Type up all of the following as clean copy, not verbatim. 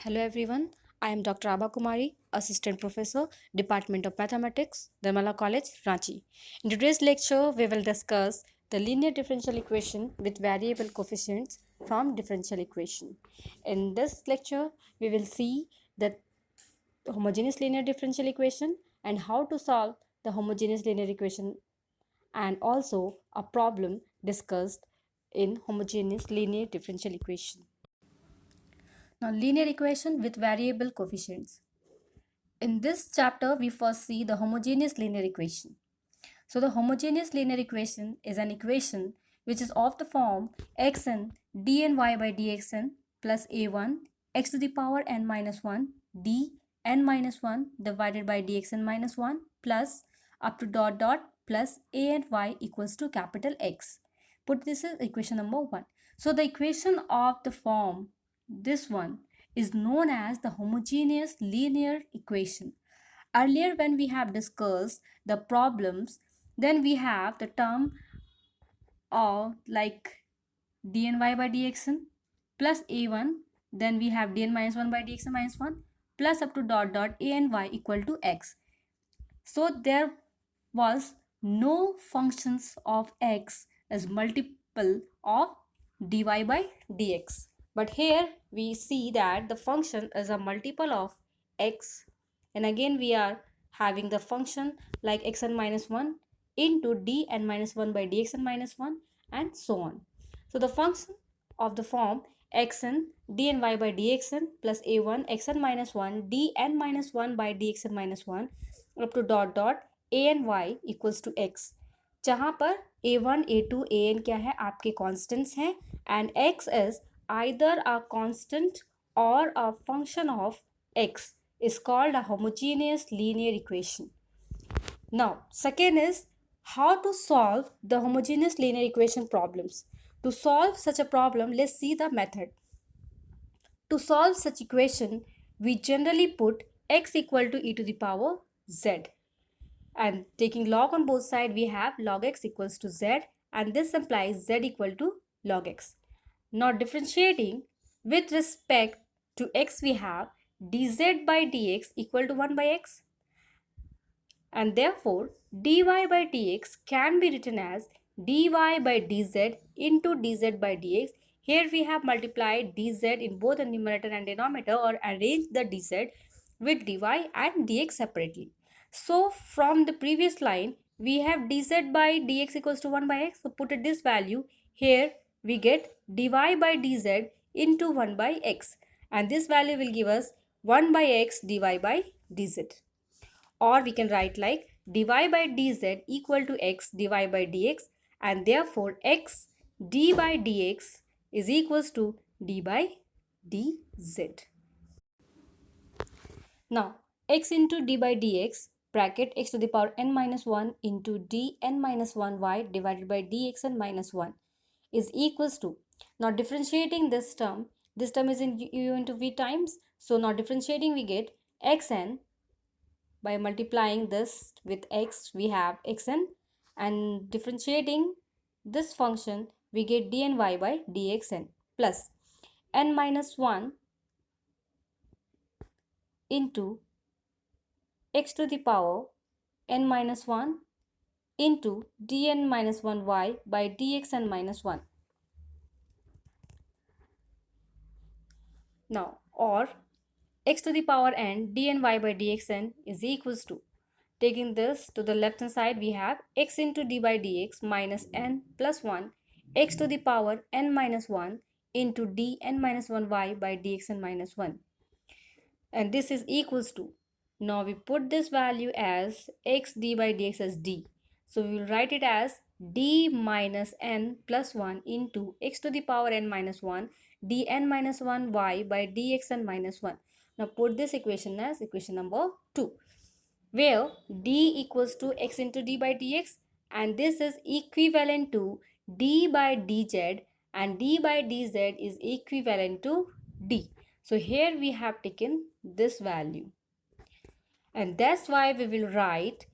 Hello everyone, I am Dr. Abha Kumari, Assistant Professor, Department of Mathematics, Dharmala College, Ranchi. In today's lecture, we will discuss the linear differential equation with variable coefficients from differential equation. In this lecture, we will see the homogeneous linear differential equation and how to solve the homogeneous linear equation, and also a problem discussed in homogeneous linear differential equation. Now, linear equation with variable coefficients. In this chapter, we first see the homogeneous linear equation. So the homogeneous linear equation is an equation which is of the form xn dny by dxn plus a1 x to the power n minus 1 d n minus 1 divided by dxn minus 1 plus up to dot dot plus a and y equals to capital X. Put this as equation number 1. So the equation of the form, this one, is known as the homogeneous linear equation. Earlier when we have discussed the problems, then we have the term of like dny by dxn plus a1, then we have dn minus 1 by dxn minus 1 plus up to dot dot a and y equal to x. So there was no functions of x as multiple of dy by dx. But here we see that the function is a multiple of x, and again we are having the function like xn minus 1 into dn minus 1 by dxn minus 1 and so on. So the function of the form xn dny by dxn plus a1 xn minus 1 dn minus 1 by dxn minus 1 up to dot dot a and y equals to x, जहाँ पर a1 a2 an क्या है आपके constants हैं and x is either a constant or a function of x is called a homogeneous linear equation. Now second is how to solve the homogeneous linear equation problems. To solve such a problem, let's see the method. To solve such equation, we generally put x equal to e to the power z, and taking log on both sides we have log x equals to z, and this implies z equal to log x. Now differentiating with respect to x, we have dz by dx equal to 1 by x, and therefore dy by dx can be written as dy by dz into dz by dx. Here we have multiplied dz in both the numerator and denominator, or arranged the dz with dy and dx separately. So from the previous line we have dz by dx equals to 1 by x. So put it this value here, we get dy by dz into 1 by x, and this value will give us 1 by x dy by dz. Or we can write like dy by dz equal to x dy by dx, and therefore x d by dx is equals to d by dz. Now x into d by dx bracket x to the power n minus 1 into dn minus 1 y divided by dxn minus 1 is equals to, now differentiating this term is in u into v times, so now differentiating we get xn. By multiplying this with x, we have xn, and differentiating this function, we get dny by dxn plus n minus 1 into x to the power n minus 1 into dn minus 1 y by dxn minus 1. Now, or x to the power n dny by dxn is equals to, taking this to the left hand side, we have x into d by dx minus n plus 1 x to the power n minus 1 into dn minus 1 y by dxn minus 1, and this is equals to, now we put this value as x d by dx as d, so we will write it as d minus n plus 1 into x to the power n minus 1 dn minus 1 y by dxn minus 1. Now put this equation as equation number 2, where d equals to x into d by dx, and this is equivalent to d by dz, and d by dz is equivalent to d. So here we have taken this value, and that's why we will write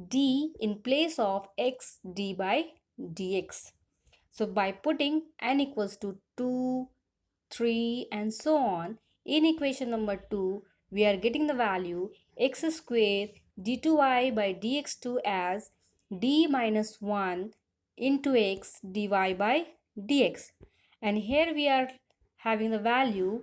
d in place of x d by dx. So by putting n equals to 2, 3 and so on, In equation number 2, we are getting the value x square d2y by dx2 as d minus 1 into x dy by dx. And here we are having the value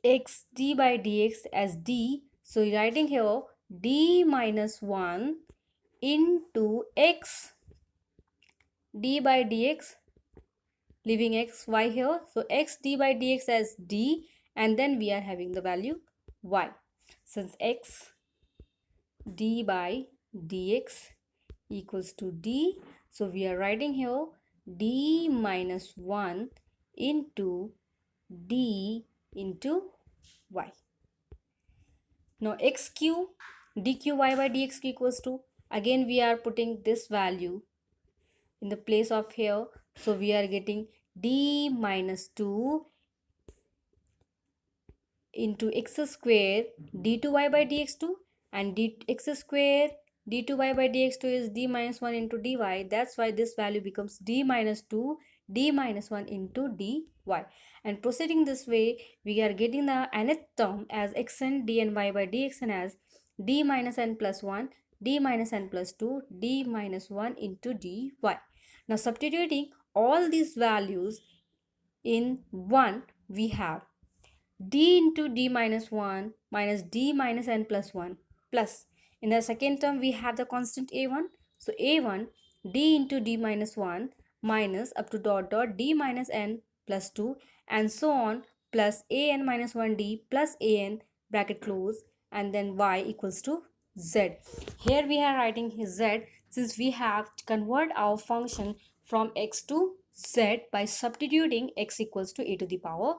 x d by dx as d. So writing here d minus 1 into x d by dx, leaving x y here. So x d by dx as d, and then we are having the value y. Since x d by dx equals to d, so we are writing here d minus 1 into d into y. Now xq dqy by dx equals to, again we are putting this value in the place of here. So we are getting d minus 2 into x square d2y by dx2, and x square d2y by dx2 is d minus 1 into dy. That's why this value becomes d minus 2 d minus 1 into dy. And proceeding this way, we are getting the nth term as xn dny by dxn as d minus n plus 1 d minus n plus 2 d minus 1 into dy. Now substituting all these values in 1, we have d into d minus 1 minus d minus n plus 1 plus, in the second term we have the constant a1. So a1 d into d minus 1 minus up to dot dot d minus n plus 2 and so on, plus an minus 1d plus an bracket close, and then y equals to z. Here we are writing his z since we have to convert our function from x to z by substituting x equals to e to the power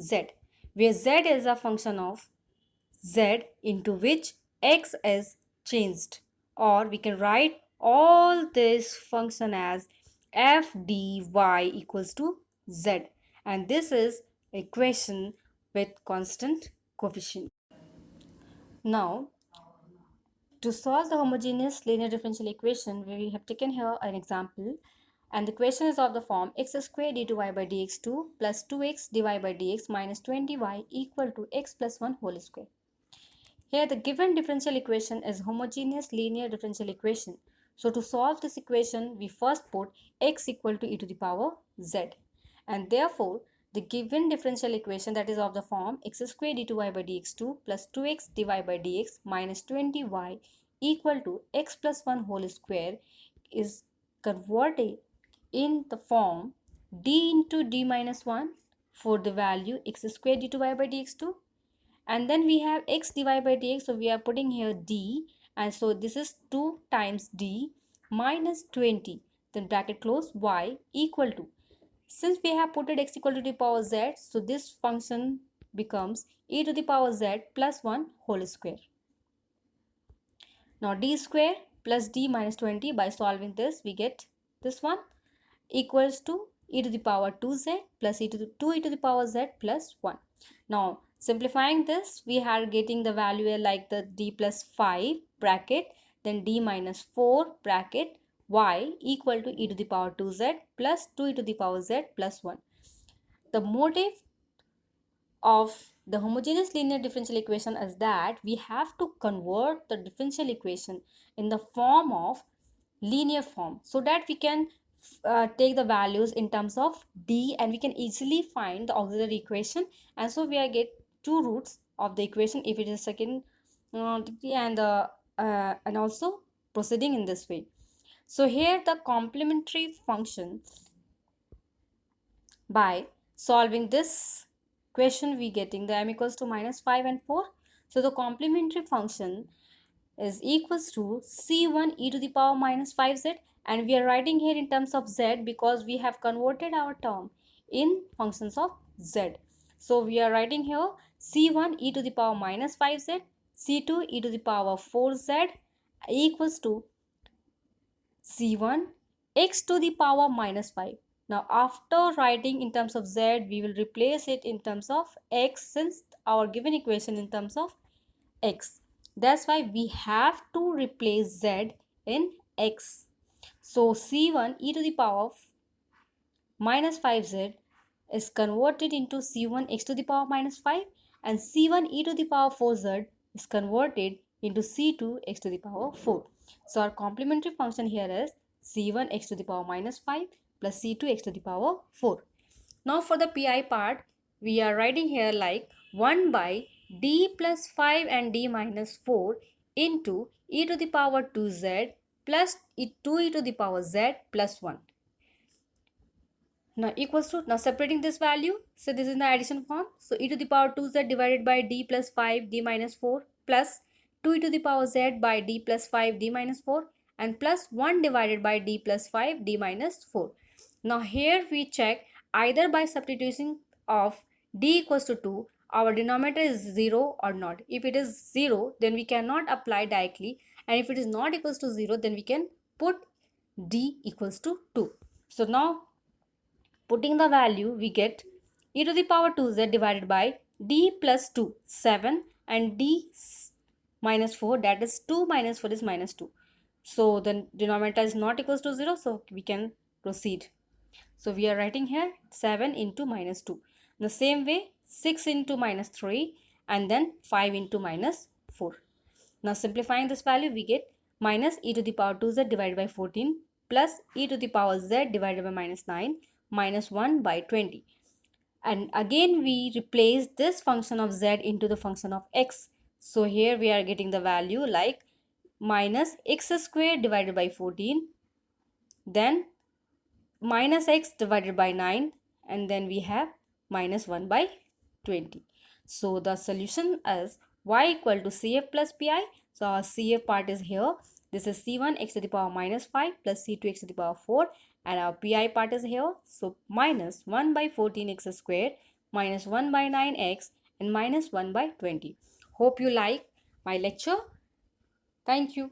z, where z is a function of z into which x is changed. Or we can write all this function as f dy equals to z, and this is equation with constant coefficient. Now to solve the homogeneous linear differential equation, we have taken here an example, and the question is of the form x square d2y by dx2 plus 2x dy by dx minus 20y equal to x plus 1 whole square. Here the given differential equation is homogeneous linear differential equation. So to solve this equation, we first put x equal to e to the power z, and therefore the given differential equation, that is of the form x square d2y by dx2 plus 2x dy by dx minus 20y equal to x plus 1 whole square, is converted in the form d into d minus 1 for the value x square d2y by dx2, and then we have x divided by dx, so we are putting here d, and so this is 2 times d minus 20, then bracket close, y equal to, since we have put it x equal to the power z, so this function becomes e to the power z plus 1 whole square. Now d square plus d minus 20, by solving this we get this one equals to e to the power 2z plus 2e to the power z plus 1. Now simplifying this, we are getting the value like the d plus 5 bracket, then d minus 4 bracket, y equal to e to the power 2z plus 2e to the power z plus 1. The motive of the homogeneous linear differential equation is that we have to convert the differential equation in the form of linear form, so that we can take the values in terms of d, and we can easily find the auxiliary equation, and so we are get two roots of the equation if it is second degree, and also proceeding in this way. So here the complementary function, by solving this question we getting the m equals to minus 5 and 4. So the complementary function is equals to c1 e to the power minus 5z, and we are writing here in terms of z because we have converted our term in functions of z. So we are writing here c1 e to the power minus 5z, c2 e to the power 4z equals to c1 x to the power minus 5. Now after writing in terms of z, we will replace it in terms of x, since our given equation in terms of x. That's why we have to replace z in x. So c1 e to the power of minus 5z is converted into c1 x to the power minus 5 and c1 e to the power 4z is converted into c2 x to the power 4. So our complementary function here is c1 x to the power minus 5 plus c2 x to the power 4. Now for the pi part, we are writing here like 1 by d plus 5 and d minus 4 into e to the power 2z plus 2e to the power z plus 1. Now equals to, now separating this value, so this is in the addition form. So e to the power 2z divided by d plus 5 d minus 4 plus 2e to the power z by d plus 5 d minus 4 and plus 1 divided by d plus 5 d minus 4. Now here we check either by substitution of d equals to 2, our denominator is 0 or not. If it is 0, then we cannot apply directly, and if it is not equals to 0, then we can put d equals to 2. So now putting the value, we get e to the power 2z divided by d plus 2, 7 and d minus 4, that is 2 minus 4 is minus 2. So the denominator is not equals to 0, so we can proceed. So we are writing here 7 into minus 2. In the same way, 6 into minus 3 and then 5 into minus 4. Now simplifying this value, we get minus e to the power 2z divided by 14 plus e to the power z divided by minus 9 minus 1 by 20. And again we replace this function of z into the function of x. So here we are getting the value like minus x squared divided by 14, then minus x divided by 9, and then we have minus 1 by 20. So the solution is y equal to cf plus pi. So our cf part is here. This is c1 x to the power minus 5 plus c2 x to the power 4, and our pi part is here. So minus 1 by 14x squared minus 1 by 9x and minus 1 by 20. Hope you like my lecture. Thank you.